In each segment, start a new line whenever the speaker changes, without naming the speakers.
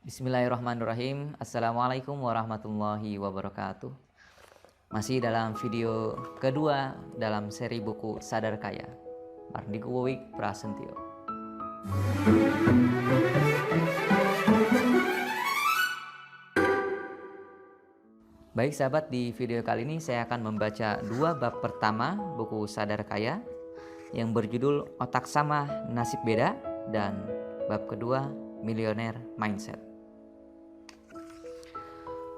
Bismillahirrahmanirrahim. Assalamualaikum warahmatullahi wabarakatuh. Masih dalam video kedua dalam seri buku Sadar Kaya, Mardika Wik Prasentio. Baik sahabat, di video kali ini saya akan membaca dua bab pertama buku Sadar Kaya yang berjudul Otak Sama Nasib Beda dan bab kedua Millionaire Mindset.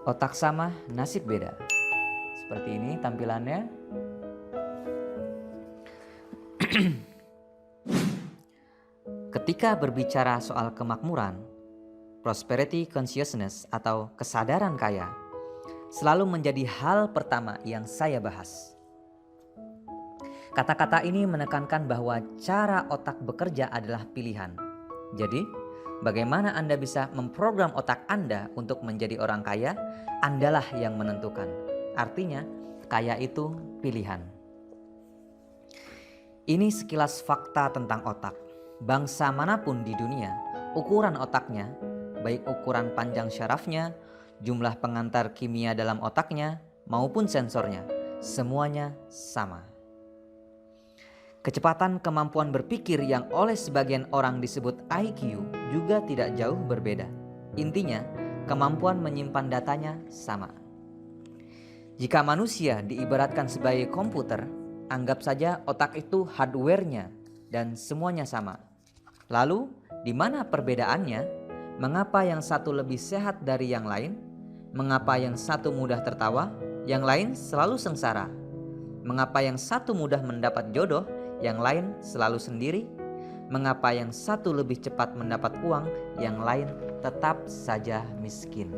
Otak sama, nasib beda. Seperti ini tampilannya. Ketika berbicara soal kemakmuran, prosperity consciousness atau kesadaran kaya selalu menjadi hal pertama yang saya bahas. Kata-kata ini menekankan bahwa cara otak bekerja adalah pilihan. Jadi, bagaimana Anda bisa memprogram otak Anda untuk menjadi orang kaya, Andalah yang menentukan. Artinya, kaya itu pilihan. Ini sekilas fakta tentang otak. Bangsa manapun di dunia, ukuran otaknya, baik ukuran panjang syarafnya, jumlah pengantar kimia dalam otaknya, maupun sensornya, semuanya sama. Kecepatan kemampuan berpikir yang oleh sebagian orang disebut IQ juga tidak jauh berbeda. Intinya, kemampuan menyimpan datanya sama. Jika manusia diibaratkan sebagai komputer, anggap saja otak itu hardware-nya dan semuanya sama. Lalu, di mana perbedaannya? Mengapa yang satu lebih sehat dari yang lain? Mengapa yang satu mudah tertawa, yang lain selalu sengsara? Mengapa yang satu mudah mendapat jodoh, yang lain selalu sendiri? Mengapa yang satu lebih cepat mendapat uang, yang lain tetap saja miskin?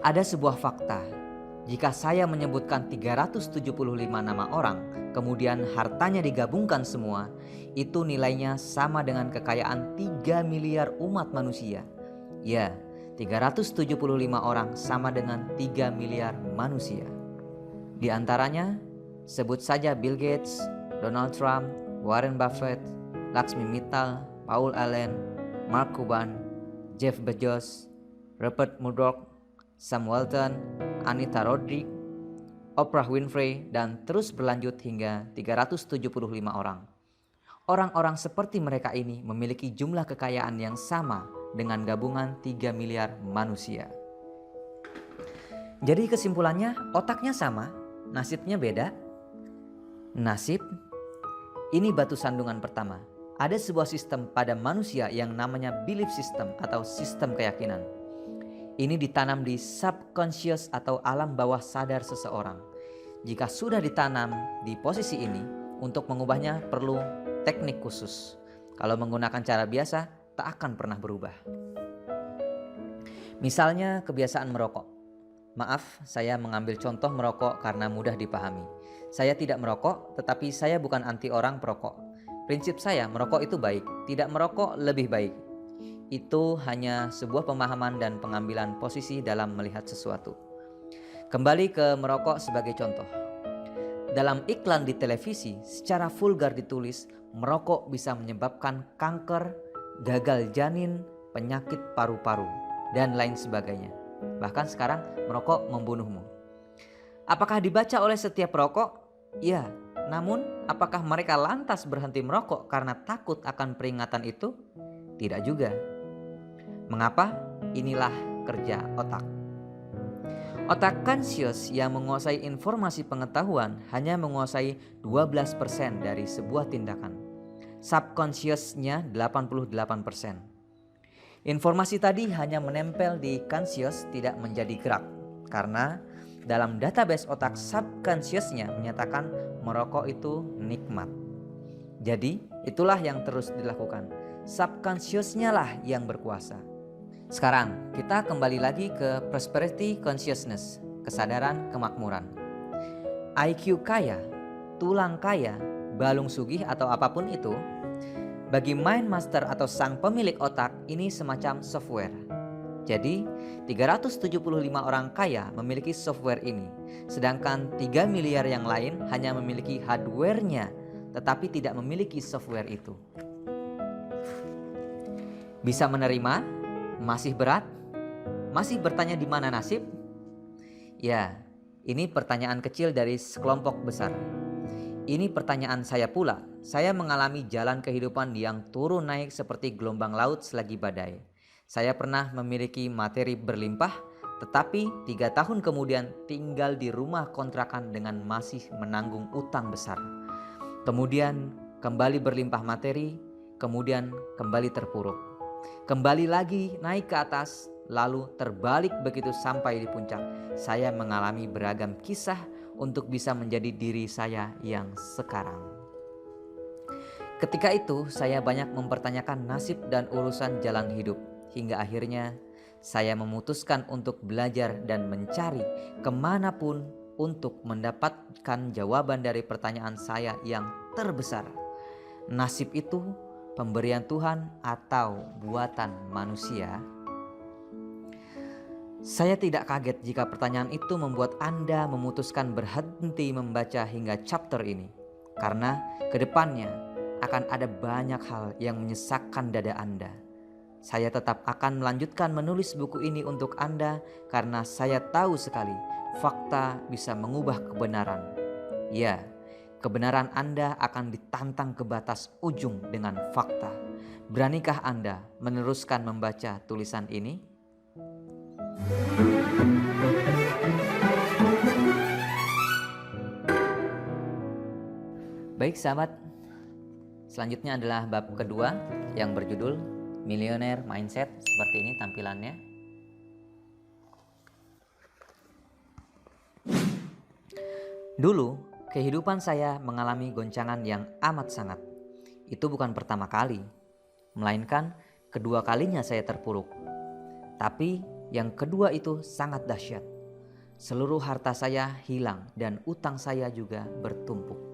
Ada sebuah fakta. Jika saya menyebutkan 375 nama orang, kemudian hartanya digabungkan semua, itu nilainya sama dengan kekayaan 3 miliar umat manusia. Ya, 375 orang sama dengan 3 miliar manusia. Di antaranya, sebut saja Bill Gates, Donald Trump, Warren Buffett, Laxmi Mittal, Paul Allen, Mark Cuban, Jeff Bezos, Rupert Murdoch, Sam Walton, Anita Roddick, Oprah Winfrey, dan terus berlanjut hingga 375 orang. Orang-orang seperti mereka ini memiliki jumlah kekayaan yang sama dengan gabungan 3 miliar manusia. Jadi kesimpulannya, otaknya sama, nasibnya beda. Nasib, ini batu sandungan pertama. Ada sebuah sistem pada manusia yang namanya belief system atau sistem keyakinan. Ini ditanam di subconscious atau alam bawah sadar seseorang. Jika sudah ditanam di posisi ini, untuk mengubahnya perlu teknik khusus. Kalau menggunakan cara biasa, tak akan pernah berubah. Misalnya kebiasaan merokok. Maaf, saya mengambil contoh merokok karena mudah dipahami. Saya tidak merokok, tetapi saya bukan anti orang perokok. Prinsip saya, merokok itu baik, tidak merokok lebih baik. Itu hanya sebuah pemahaman dan pengambilan posisi dalam melihat sesuatu. Kembali ke merokok sebagai contoh. Dalam iklan di televisi, secara vulgar ditulis, merokok bisa menyebabkan kanker, gagal janin, penyakit paru-paru, dan lain sebagainya. Bahkan sekarang merokok membunuhmu. Apakah dibaca oleh setiap perokok? Ya, namun apakah mereka lantas berhenti merokok karena takut akan peringatan itu? Tidak juga. Mengapa? Inilah kerja otak. Otak conscious yang menguasai informasi pengetahuan hanya menguasai 12% dari sebuah tindakan. Subconsciousnya 88%. Informasi tadi hanya menempel di conscious, tidak menjadi gerak. Karena dalam database otak subconsciousnya menyatakan merokok itu nikmat. Jadi itulah yang terus dilakukan. Subconsciousnya lah yang berkuasa. Sekarang kita kembali lagi ke prosperity consciousness, kesadaran kemakmuran. IQ kaya, tulang kaya, balung sugih atau apapun itu, bagi mind master atau sang pemilik otak ini semacam software. Jadi 375 orang kaya memiliki software ini, sedangkan 3 miliar yang lain hanya memiliki hardware-nya tetapi tidak memiliki software itu. Bisa menerima Masih berat? Masih bertanya di mana nasib? Ya, ini pertanyaan kecil dari sekelompok besar. Ini pertanyaan saya pula. Saya mengalami jalan kehidupan yang turun naik seperti gelombang laut selagi badai. Saya pernah memiliki materi berlimpah, tetapi 3 tahun kemudian tinggal di rumah kontrakan dengan masih menanggung utang besar. Kemudian kembali berlimpah materi, kemudian kembali terpuruk. Kembali lagi naik ke atas, lalu terbalik begitu sampai di puncak. Saya mengalami beragam kisah untuk bisa menjadi diri saya yang sekarang. Ketika itu saya banyak mempertanyakan nasib dan urusan jalan hidup. Hingga akhirnya saya memutuskan untuk belajar dan mencari kemanapun untuk mendapatkan jawaban dari pertanyaan saya yang terbesar. Nasib itu pemberian Tuhan atau buatan manusia? Saya tidak kaget jika pertanyaan itu membuat Anda memutuskan berhenti membaca hingga chapter ini. Karena kedepannya akan ada banyak hal yang menyesakkan dada Anda. Saya tetap akan melanjutkan menulis buku ini untuk Anda karena saya tahu sekali fakta bisa mengubah kebenaran. Ya, kebenaran Anda akan ditantang ke batas ujung dengan fakta. Beranikah Anda meneruskan membaca tulisan ini? Baik sahabat, selanjutnya adalah bab kedua yang berjudul Millionaire Mindset. Seperti ini tampilannya. Dulu, kehidupan saya mengalami goncangan yang amat sangat. Itu bukan pertama kali, melainkan kedua kalinya saya terpuruk. Tapi yang kedua itu sangat dahsyat. Seluruh harta saya hilang dan utang saya juga bertumpuk.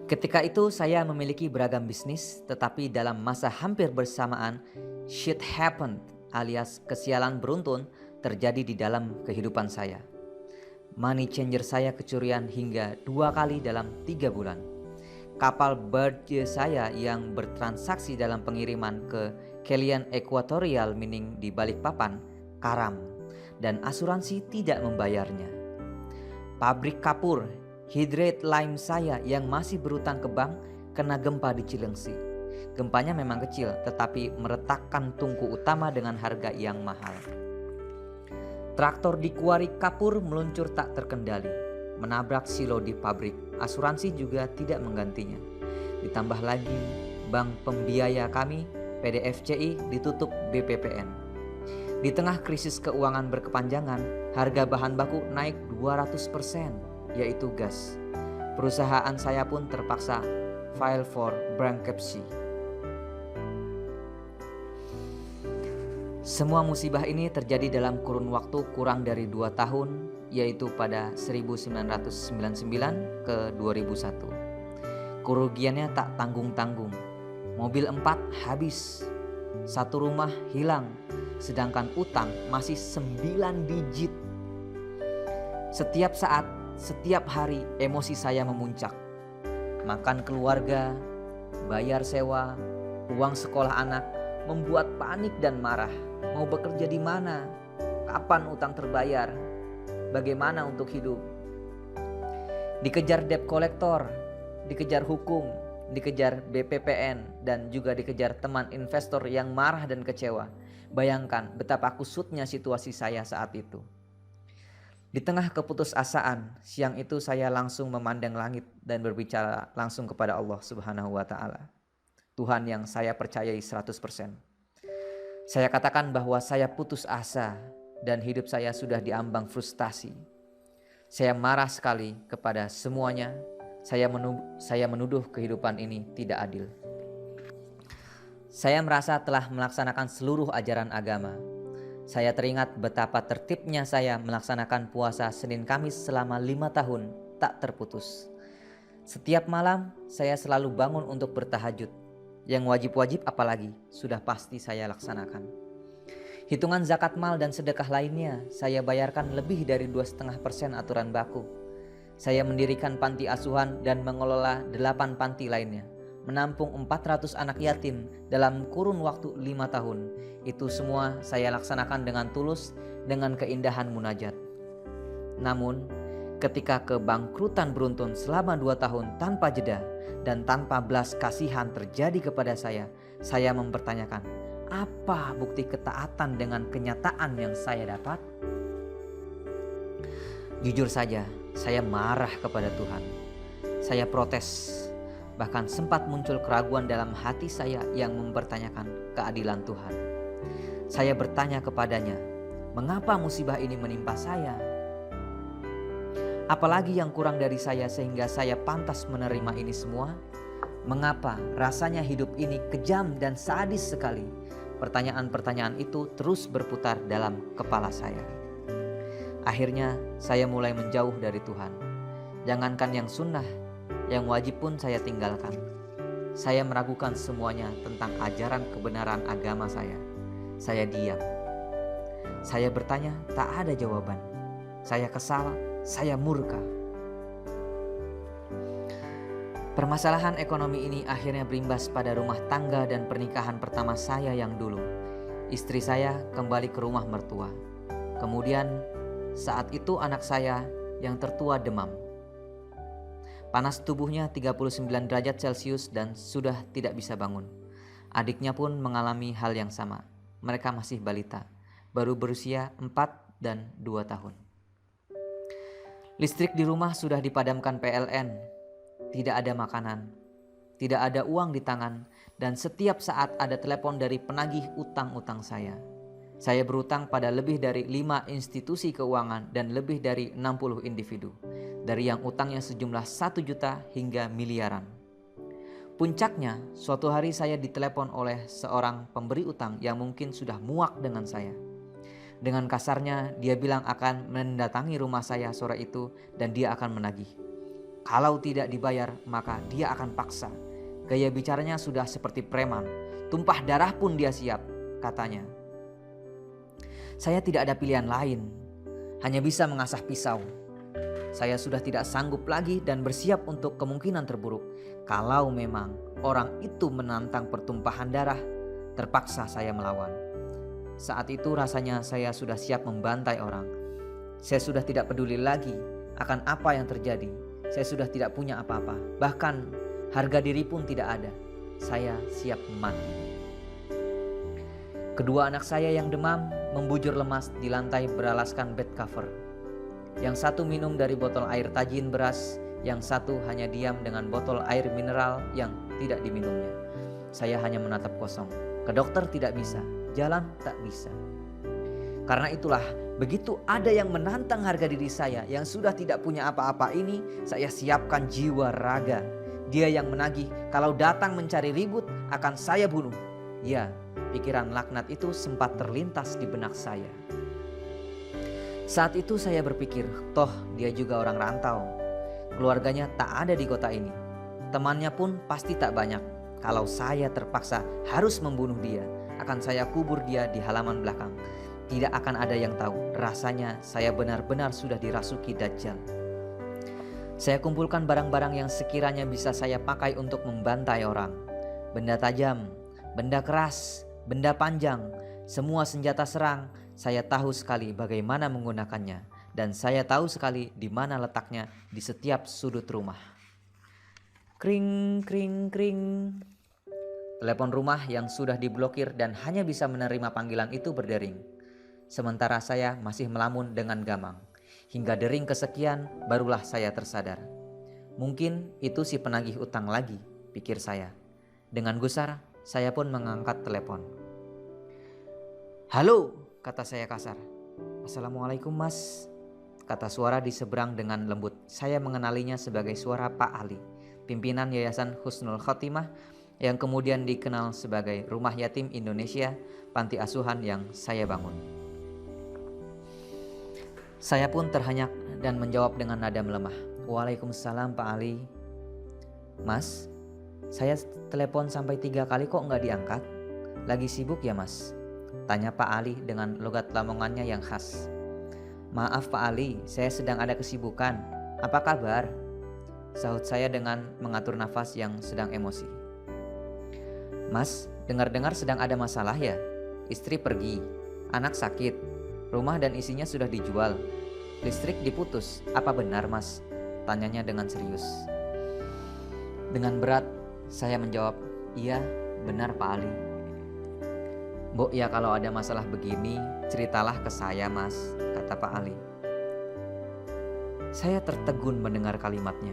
Ketika itu saya memiliki beragam bisnis, tetapi dalam masa hampir bersamaan, shit happened alias kesialan beruntun terjadi di dalam kehidupan saya. Money changer saya kecurian hingga 2 kali dalam 3 bulan. Kapal barge saya yang bertransaksi dalam pengiriman ke Kelian Equatorial Mining di Balikpapan karam dan asuransi tidak membayarnya. Pabrik kapur hydrate lime saya yang masih berutang ke bank kena gempa di Cilengsi. Gempanya memang kecil tetapi meretakkan tungku utama dengan harga yang mahal. Traktor di kuari kapur meluncur tak terkendali, menabrak silo di pabrik. Asuransi juga tidak menggantinya. Ditambah lagi bank pembiaya kami PDFCI ditutup BPPN. Di tengah krisis keuangan berkepanjangan, harga bahan baku naik 200%, yaitu gas. Perusahaan saya pun terpaksa file for bankruptcy. Semua musibah ini terjadi dalam kurun waktu kurang dari 2 tahun, yaitu pada 1999 ke 2001. Kerugiannya tak tanggung-tanggung. Mobil 4 habis, 1 rumah hilang, sedangkan utang masih 9 digit. Setiap saat, setiap hari emosi saya memuncak. Makan keluarga, bayar sewa, uang sekolah anak, membuat panik dan marah. Mau bekerja di mana? Kapan utang terbayar? Bagaimana untuk hidup? Dikejar debt collector, dikejar hukum, dikejar BPPN, dan juga dikejar teman investor yang marah dan kecewa. Bayangkan betapa kusutnya situasi saya saat itu. Di tengah keputusasaan, siang itu saya langsung memandang langit dan berbicara langsung kepada Allah Subhanahu wa Ta'ala. Tuhan yang saya percayai 100%. Saya katakan bahwa saya putus asa dan hidup saya sudah diambang frustasi. Saya marah sekali kepada semuanya. Saya menuduh kehidupan ini tidak adil. Saya merasa telah melaksanakan seluruh ajaran agama. Saya teringat betapa tertibnya saya melaksanakan puasa Senin Kamis selama 5 tahun tak terputus. Setiap malam saya selalu bangun untuk bertahajud. Yang wajib-wajib apalagi sudah pasti saya laksanakan. Hitungan zakat mal dan sedekah lainnya saya bayarkan lebih dari 2,5% aturan baku. Saya mendirikan panti asuhan dan mengelola 8 panti lainnya. menampung 400 anak yatim dalam kurun waktu 5 tahun. Itu semua saya laksanakan dengan tulus, dengan keindahan munajat. Namun, ketika kebangkrutan beruntun selama 2 tahun tanpa jeda dan tanpa belas kasihan terjadi kepada saya mempertanyakan, apa bukti ketaatan dengan kenyataan yang saya dapat? Jujur saja, saya marah kepada Tuhan. Saya protes, bahkan sempat muncul keraguan dalam hati saya yang mempertanyakan keadilan Tuhan. Saya bertanya kepadanya, mengapa musibah ini menimpa saya? Apalagi yang kurang dari saya sehingga saya pantas menerima ini semua? Mengapa rasanya hidup ini kejam dan sadis sekali? Pertanyaan-pertanyaan itu terus berputar dalam kepala saya. Akhirnya saya mulai menjauh dari Tuhan. Jangankan yang sunnah, yang wajib pun saya tinggalkan. Saya meragukan semuanya tentang ajaran kebenaran agama saya. Saya diam. Saya bertanya, tak ada jawaban. Saya kesal, saya murka. Permasalahan ekonomi ini akhirnya berimbas pada rumah tangga dan pernikahan pertama saya yang dulu. Istri saya kembali ke rumah mertua. Kemudian saat itu anak saya yang tertua demam. Panas tubuhnya 39 derajat Celcius dan sudah tidak bisa bangun. Adiknya pun mengalami hal yang sama. Mereka masih balita, baru berusia 4 dan 2 tahun. Listrik di rumah sudah dipadamkan PLN. Tidak ada makanan, tidak ada uang di tangan, dan setiap saat ada telepon dari penagih utang-utang saya. Saya berutang pada lebih dari 5 institusi keuangan dan lebih dari 60 individu. Dari yang utangnya sejumlah 1 juta hingga miliaran. Puncaknya, suatu hari saya ditelepon oleh seorang pemberi utang yang mungkin sudah muak dengan saya. Dengan kasarnya, dia bilang akan mendatangi rumah saya sore itu dan dia akan menagih. Kalau tidak dibayar, maka dia akan paksa. Gaya bicaranya sudah seperti preman. Tumpah darah pun dia siap, katanya. Saya tidak ada pilihan lain, hanya bisa mengasah pisau. Saya sudah tidak sanggup lagi dan bersiap untuk kemungkinan terburuk. Kalau memang orang itu menantang pertumpahan darah, terpaksa saya melawan. Saat itu rasanya saya sudah siap membantai orang. Saya sudah tidak peduli lagi akan apa yang terjadi. Saya sudah tidak punya apa-apa. Bahkan harga diri pun tidak ada. Saya siap mati. Kedua anak saya yang demam membujur lemas di lantai beralaskan bed cover. Yang satu minum dari botol air tajin beras, yang satu hanya diam dengan botol air mineral yang tidak diminumnya. Saya hanya menatap kosong. Ke dokter tidak bisa, jalan tak bisa. Karena itulah, begitu ada yang menantang harga diri saya yang sudah tidak punya apa-apa ini, saya siapkan jiwa raga. Dia yang menagih, kalau datang mencari ribut akan saya bunuh. Ya, pikiran laknat itu sempat terlintas di benak saya. Saat itu saya berpikir, toh dia juga orang rantau. Keluarganya tak ada di kota ini. Temannya pun pasti tak banyak. Kalau saya terpaksa harus membunuh dia, akan saya kubur dia di halaman belakang. Tidak akan ada yang tahu. Rasanya saya benar-benar sudah dirasuki Dajjal. Saya kumpulkan barang-barang yang sekiranya bisa saya pakai untuk membantai orang. Benda tajam, benda keras, benda panjang, semua senjata serang. Saya tahu sekali bagaimana menggunakannya, dan saya tahu sekali di mana letaknya di setiap sudut rumah. Kring, kring, kring. Telepon rumah yang sudah diblokir dan hanya bisa menerima panggilan itu berdering. Sementara saya masih melamun dengan gamang. Hingga dering kesekian barulah saya tersadar. Mungkin itu si penagih utang lagi, pikir saya. Dengan gusar, saya pun mengangkat telepon. Halo, kata saya kasar. Assalamualaikum mas, kata suara di seberang dengan lembut. Saya mengenalinya sebagai suara Pak Ali, pimpinan Yayasan Husnul Khotimah yang kemudian dikenal sebagai Rumah Yatim Indonesia, panti asuhan yang saya bangun. Saya pun terhenyak dan menjawab dengan nada melemah. Waalaikumsalam Pak Ali. Mas, saya telepon sampai 3 kali kok nggak diangkat? Lagi sibuk ya mas? Tanya Pak Ali dengan logat Lamongannya yang khas. Maaf Pak Ali, saya sedang ada kesibukan. Apa kabar? Sahut saya dengan mengatur nafas yang sedang emosi. Mas, dengar-dengar sedang ada masalah ya? Istri pergi, anak sakit, rumah dan isinya sudah dijual, listrik diputus. Apa benar, Mas? Tanyanya dengan serius. Dengan berat, saya menjawab, iya, benar Pak Ali. Mbok ya kalau ada masalah begini, ceritalah ke saya, Mas, kata Pak Ali. Saya tertegun mendengar kalimatnya.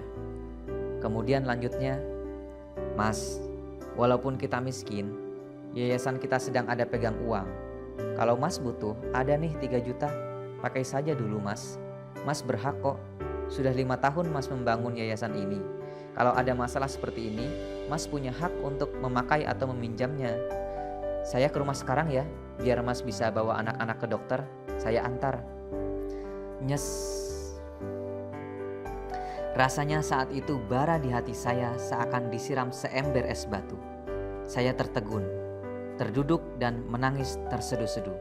Kemudian lanjutnya, Mas, walaupun kita miskin, yayasan kita sedang ada pegang uang. Kalau Mas butuh, ada nih 3 juta, pakai saja dulu Mas. Mas berhak kok, sudah 5 tahun Mas membangun yayasan ini. Kalau ada masalah seperti ini, Mas punya hak untuk memakai atau meminjamnya. Saya ke rumah sekarang ya, biar Mas bisa bawa anak-anak ke dokter, saya antar. Nyes. Rasanya saat itu bara di hati saya seakan disiram seember es batu. Saya tertegun, terduduk dan menangis terseduh-seduh.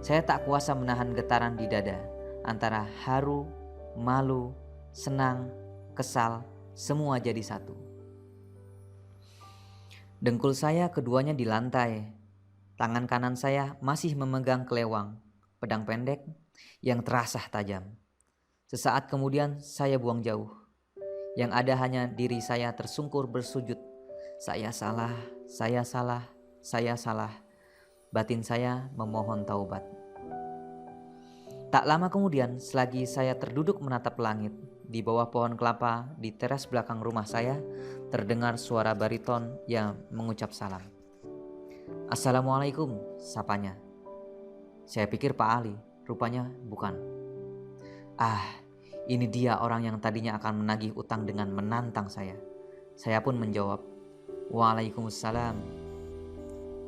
Saya tak kuasa menahan getaran di dada, antara haru, malu, senang, kesal, semua jadi satu. Dengkul saya keduanya di lantai. Tangan kanan saya masih memegang kelewang, pedang pendek yang terasa tajam. Sesaat kemudian saya buang jauh. Yang ada hanya diri saya tersungkur bersujud. Saya salah, saya salah, saya salah. Batin saya memohon taubat. Tak lama kemudian, selagi saya terduduk menatap langit, di bawah pohon kelapa di teras belakang rumah saya, terdengar suara bariton yang mengucap salam. Assalamualaikum, sapanya. Saya pikir Pak Ali, rupanya bukan. Ini dia orang yang tadinya akan menagih utang dengan menantang saya. Saya pun menjawab, Waalaikumsalam.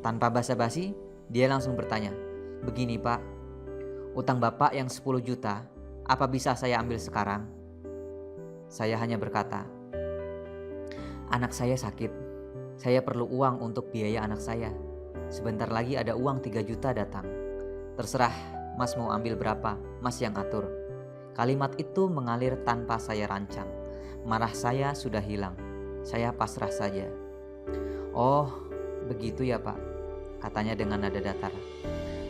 Tanpa basa-basi, dia langsung bertanya, begini Pak, utang Bapak yang 10 juta, apa bisa saya ambil sekarang? Saya hanya berkata, anak saya sakit, saya perlu uang untuk biaya anak saya. Sebentar lagi ada uang 3 juta datang. Terserah Mas mau ambil berapa, Mas yang atur. Kalimat itu mengalir tanpa saya rancang. Marah saya sudah hilang. Saya pasrah saja. Oh, begitu ya Pak, katanya dengan nada datar.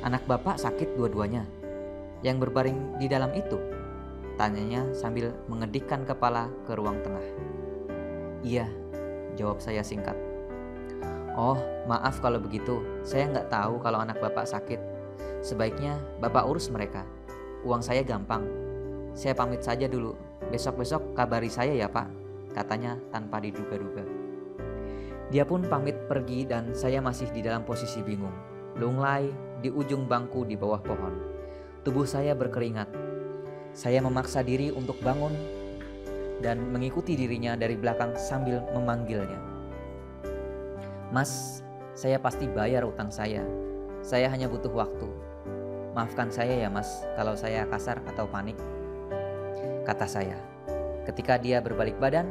Anak Bapak sakit dua-duanya. Yang berbaring di dalam itu? Tanyanya sambil mengedikkan kepala ke ruang tengah. Iya, jawab saya singkat. Oh, maaf kalau begitu. Saya nggak tahu kalau anak Bapak sakit. Sebaiknya Bapak urus mereka. Uang saya gampang. Saya pamit saja dulu. Besok-besok kabari saya ya Pak, katanya tanpa diduga-duga. Dia pun pamit pergi dan saya masih di dalam posisi bingung. Lunglai di ujung bangku di bawah pohon. Tubuh saya berkeringat. Saya memaksa diri untuk bangun dan mengikuti dirinya dari belakang sambil memanggilnya. Mas, saya pasti bayar utang saya. Saya hanya butuh waktu. Maafkan saya ya Mas kalau saya kasar atau panik, kata saya. Ketika dia berbalik badan,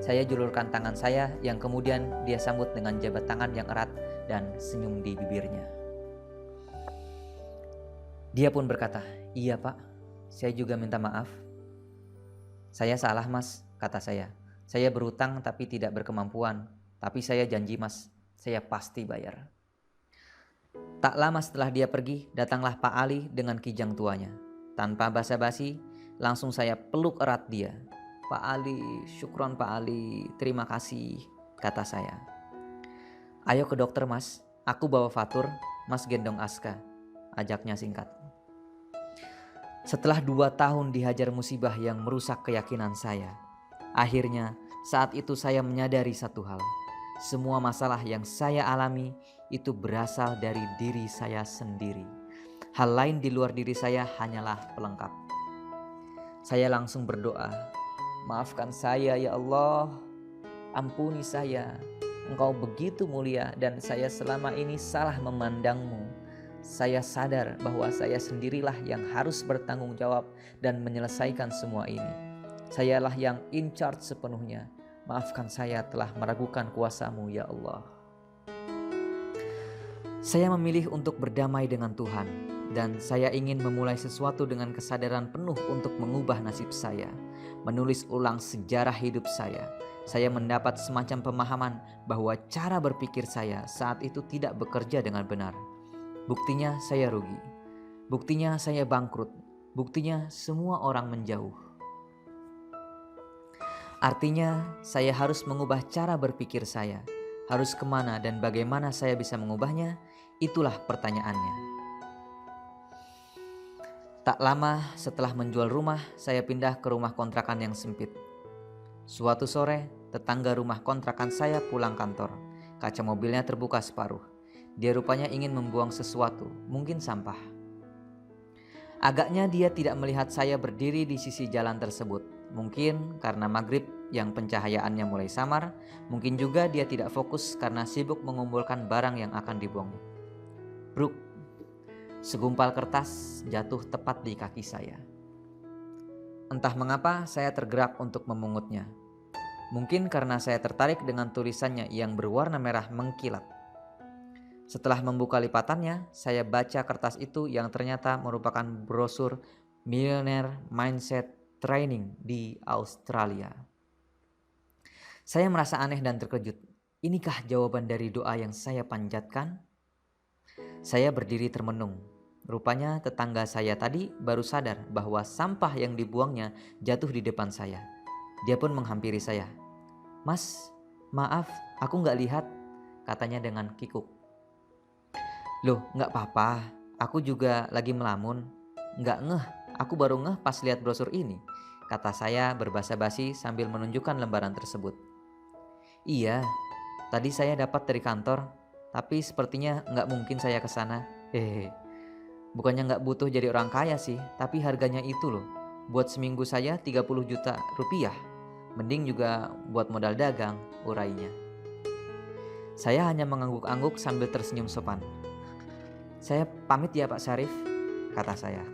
saya julurkan tangan saya yang kemudian dia sambut dengan jabat tangan yang erat dan senyum di bibirnya. Dia pun berkata, iya Pak, saya juga minta maaf. Saya salah Mas, kata saya. Saya berutang tapi tidak berkemampuan. Tapi saya janji Mas, saya pasti bayar. Tak lama setelah dia pergi, datanglah Pak Ali dengan kijang tuanya. Tanpa basa-basi, langsung saya peluk erat dia. Pak Ali, syukron Pak Ali, terima kasih, kata saya. Ayo ke dokter Mas, aku bawa Fatur, Mas gendong Aska, ajaknya singkat. Setelah 2 tahun dihajar musibah yang merusak keyakinan saya, akhirnya saat itu saya menyadari satu hal. Semua masalah yang saya alami itu berasal dari diri saya sendiri. Hal lain di luar diri saya hanyalah pelengkap. Saya langsung berdoa, maafkan saya ya Allah, ampuni saya. Engkau begitu mulia dan saya selama ini salah memandangmu. Saya sadar bahwa saya sendirilah yang harus bertanggung jawab dan menyelesaikan semua ini. Sayalah yang in charge sepenuhnya. Maafkan saya telah meragukan kuasa-Mu ya Allah. Saya memilih untuk berdamai dengan Tuhan, Dan saya ingin memulai sesuatu dengan kesadaran penuh untuk mengubah nasib saya, menulis ulang sejarah hidup saya. Saya mendapat semacam pemahaman bahwa cara berpikir saya saat itu tidak bekerja dengan benar. Buktinya saya rugi. Buktinya saya bangkrut. Buktinya semua orang menjauh. Artinya saya harus mengubah cara berpikir saya. Harus kemana dan bagaimana saya bisa mengubahnya? Itulah pertanyaannya. Tak lama setelah menjual rumah, saya pindah ke rumah kontrakan yang sempit. Suatu sore, tetangga rumah kontrakan saya pulang kantor. Kaca mobilnya terbuka separuh. Dia rupanya ingin membuang sesuatu, mungkin sampah. Agaknya dia tidak melihat saya berdiri di sisi jalan tersebut. Mungkin karena maghrib yang pencahayaannya mulai samar. Mungkin juga dia tidak fokus karena sibuk mengumpulkan barang yang akan dibuangnya. Bruk. Segumpal kertas jatuh tepat di kaki saya. Entah mengapa saya tergerak untuk memungutnya. Mungkin karena saya tertarik dengan tulisannya yang berwarna merah mengkilat. Setelah membuka lipatannya, saya baca kertas itu yang ternyata merupakan brosur Millionaire Mindset Training di Australia. Saya merasa aneh dan terkejut. Inikah jawaban dari doa yang saya panjatkan? Saya berdiri termenung. Rupanya tetangga saya tadi baru sadar bahwa sampah yang dibuangnya jatuh di depan saya. Dia pun menghampiri saya. "Mas, maaf, aku gak lihat," katanya dengan kikuk. "Loh, gak apa-apa, aku juga lagi melamun. Gak ngeh, aku baru ngeh pas lihat brosur ini," kata saya berbasa-basi sambil menunjukkan lembaran tersebut. "Iya, tadi saya dapat dari kantor. Tapi sepertinya nggak mungkin saya ke sana. Bukannya nggak butuh jadi orang kaya sih, tapi harganya itu loh. Buat seminggu saya 30 juta rupiah. Mending juga buat modal dagang," urainya. Saya hanya mengangguk-angguk sambil tersenyum sopan. "Saya pamit ya Pak Syarif," kata saya.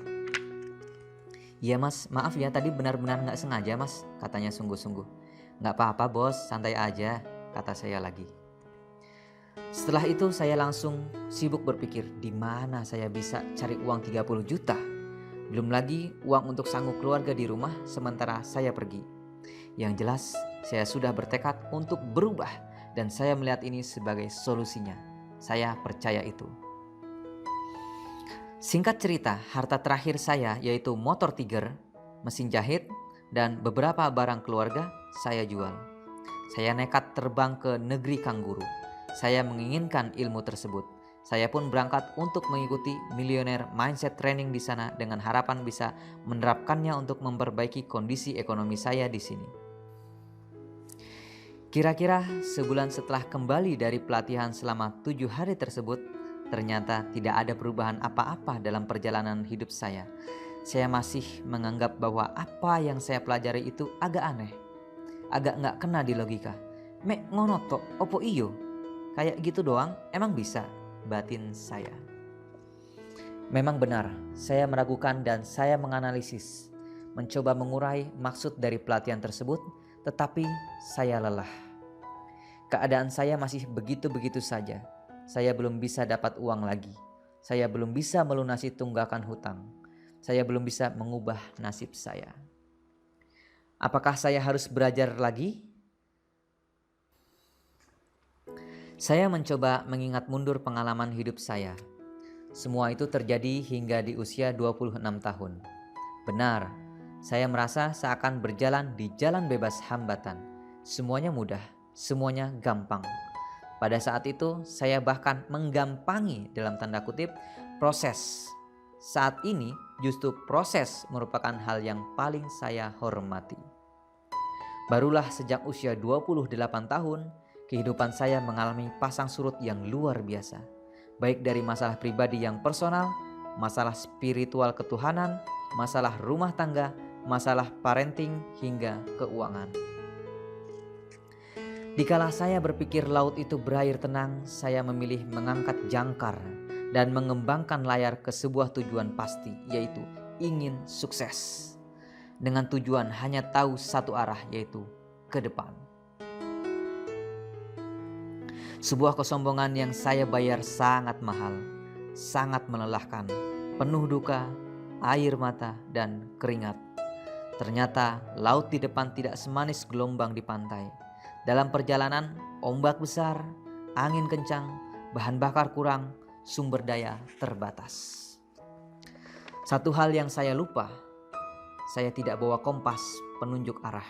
"Iya mas, maaf ya tadi benar-benar nggak sengaja mas," katanya sungguh-sungguh. "Nggak apa-apa bos, santai aja," kata saya lagi. Setelah itu saya langsung sibuk berpikir di mana saya bisa cari uang 30 juta. Belum lagi uang untuk sanggup keluarga di rumah sementara saya pergi. Yang jelas saya sudah bertekad untuk berubah dan saya melihat ini sebagai solusinya. Saya percaya itu. Singkat cerita, harta terakhir saya yaitu motor Tiger, mesin jahit, dan beberapa barang keluarga saya jual. Saya nekat terbang ke negeri kanguru. Saya menginginkan ilmu tersebut. Saya pun berangkat untuk mengikuti Millionaire Mindset Training di sana dengan harapan bisa menerapkannya untuk memperbaiki kondisi ekonomi saya di sini. Kira-kira sebulan setelah kembali dari pelatihan selama 7 hari tersebut, ternyata tidak ada perubahan apa-apa dalam perjalanan hidup saya. Saya masih menganggap bahwa apa yang saya pelajari itu agak aneh, agak nggak kena di logika. "Mek ngono tok, opo iyo? Kayak gitu doang, emang bisa?" batin saya. Memang benar, saya meragukan dan saya menganalisis, mencoba mengurai maksud dari pelatihan tersebut, tetapi saya lelah. Keadaan saya masih begitu-begitu saja. Saya belum bisa dapat uang lagi. Saya belum bisa melunasi tunggakan hutang. Saya belum bisa mengubah nasib saya. Apakah saya harus belajar lagi? Saya mencoba mengingat mundur pengalaman hidup saya. Semua itu terjadi hingga di usia 26 tahun. Benar, saya merasa seakan berjalan di jalan bebas hambatan. Semuanya mudah, semuanya gampang. Pada saat itu saya bahkan menggampangi dalam tanda kutip proses. Saat ini justru proses merupakan hal yang paling saya hormati. Barulah sejak usia 28 tahun, kehidupan saya mengalami pasang surut yang luar biasa. Baik dari masalah pribadi yang personal, masalah spiritual ketuhanan, masalah rumah tangga, masalah parenting, hingga keuangan. Dikala saya berpikir laut itu berair tenang, saya memilih mengangkat jangkar dan mengembangkan layar ke sebuah tujuan pasti, yaitu ingin sukses. Dengan tujuan hanya tahu satu arah, yaitu ke depan. Sebuah kesombongan yang saya bayar sangat mahal, sangat melelahkan, penuh duka, air mata, dan keringat. Ternyata laut di depan tidak semanis gelombang di pantai. Dalam perjalanan, ombak besar, angin kencang, bahan bakar kurang, sumber daya terbatas. Satu hal yang saya lupa, saya tidak bawa kompas penunjuk arah.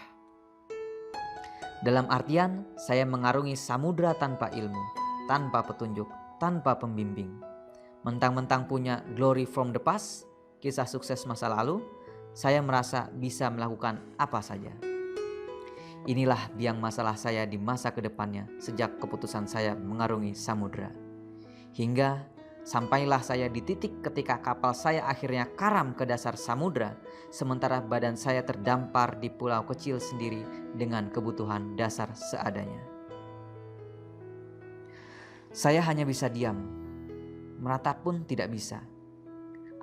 Dalam artian, saya mengarungi samudra tanpa ilmu, tanpa petunjuk, tanpa pembimbing. Mentang-mentang punya glory from the past, kisah sukses masa lalu, saya merasa bisa melakukan apa saja. Inilah biang masalah saya di masa kedepannya sejak keputusan saya mengarungi samudra. Hingga sampailah saya di titik ketika kapal saya akhirnya karam ke dasar samudra, sementara badan saya terdampar di pulau kecil sendiri dengan kebutuhan dasar seadanya. Saya hanya bisa diam, meratap pun tidak bisa.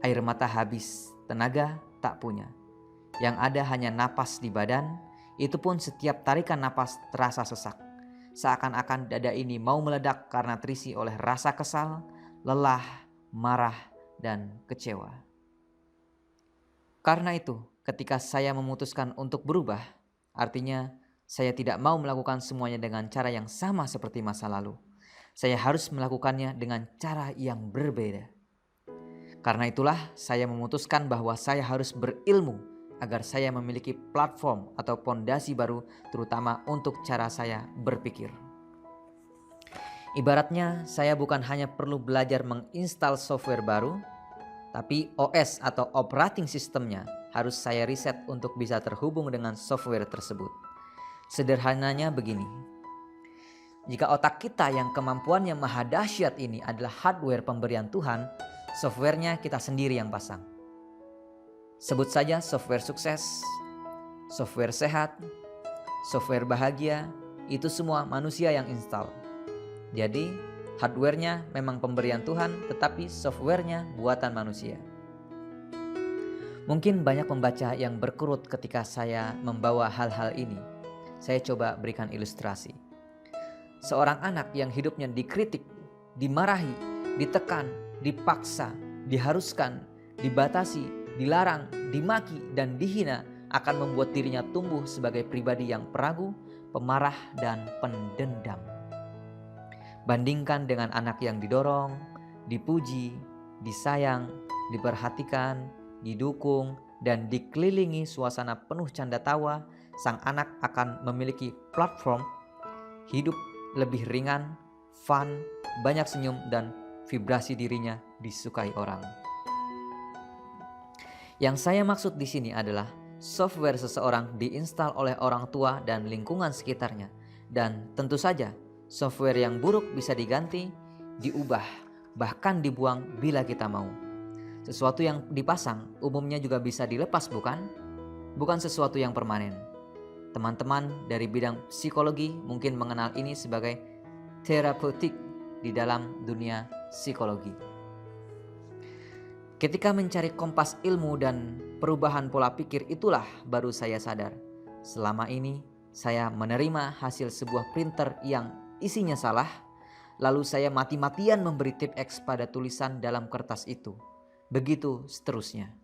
Air mata habis, tenaga tak punya. Yang ada hanya napas di badan, itu pun setiap tarikan napas terasa sesak. Seakan-akan dada ini mau meledak karena terisi oleh rasa kesal, lelah, marah, dan kecewa. Karena itu, ketika saya memutuskan untuk berubah, artinya saya tidak mau melakukan semuanya dengan cara yang sama seperti masa lalu. Saya harus melakukannya dengan cara yang berbeda. Karena itulah saya memutuskan bahwa saya harus berilmu agar saya memiliki platform atau fondasi baru, terutama untuk cara saya berpikir. Ibaratnya saya bukan hanya perlu belajar menginstal software baru, tapi OS atau operating systemnya harus saya riset untuk bisa terhubung dengan software tersebut. Sederhananya begini, jika otak kita yang kemampuannya maha dahsyat ini adalah hardware pemberian Tuhan, softwarenya kita sendiri yang pasang. Sebut saja software sukses, software sehat, software bahagia, itu semua manusia yang install. Jadi hardware-nya memang pemberian Tuhan, tetapi software-nya buatan manusia. Mungkin banyak pembaca yang berkerut ketika saya membawa hal-hal ini. Saya coba berikan ilustrasi. Seorang anak yang hidupnya dikritik, dimarahi, ditekan, dipaksa, diharuskan, dibatasi, dilarang, dimaki, dan dihina akan membuat dirinya tumbuh sebagai pribadi yang peragu, pemarah, dan pendendam. Bandingkan dengan anak yang didorong, dipuji, disayang, diperhatikan, didukung, dan dikelilingi suasana penuh canda tawa, sang anak akan memiliki platform hidup lebih ringan, fun, banyak senyum, dan vibrasi dirinya disukai orang. Yang saya maksud di sini adalah software seseorang diinstal oleh orang tua dan lingkungan sekitarnya, dan tentu saja software yang buruk bisa diganti, diubah, bahkan dibuang bila kita mau. Sesuatu yang dipasang umumnya juga bisa dilepas, bukan? Bukan sesuatu yang permanen. Teman-teman dari bidang psikologi mungkin mengenal ini sebagai terapeutik di dalam dunia psikologi. Ketika mencari kompas ilmu dan perubahan pola pikir, itulah baru saya sadar. Selama ini saya menerima hasil sebuah printer yang isinya salah, lalu saya mati-matian memberi tip X pada tulisan dalam kertas itu. Begitu seterusnya.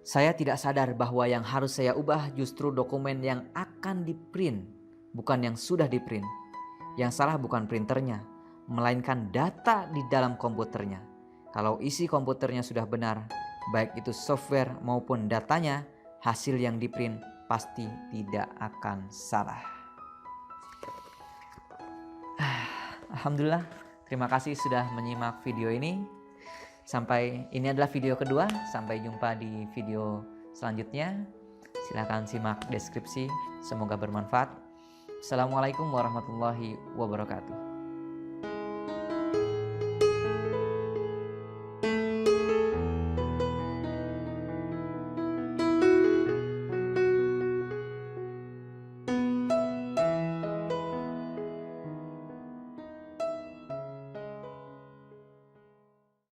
Saya tidak sadar bahwa yang harus saya ubah justru dokumen yang akan diprint, bukan yang sudah diprint. Yang salah bukan printernya, melainkan data di dalam komputernya. Kalau isi komputernya sudah benar, baik itu software maupun datanya, hasil yang diprint pasti tidak akan salah. Alhamdulillah, terima kasih sudah menyimak video ini. Ini adalah video kedua. Sampai jumpa di video selanjutnya. Silakan simak deskripsi. Semoga bermanfaat. Assalamualaikum warahmatullahi wabarakatuh.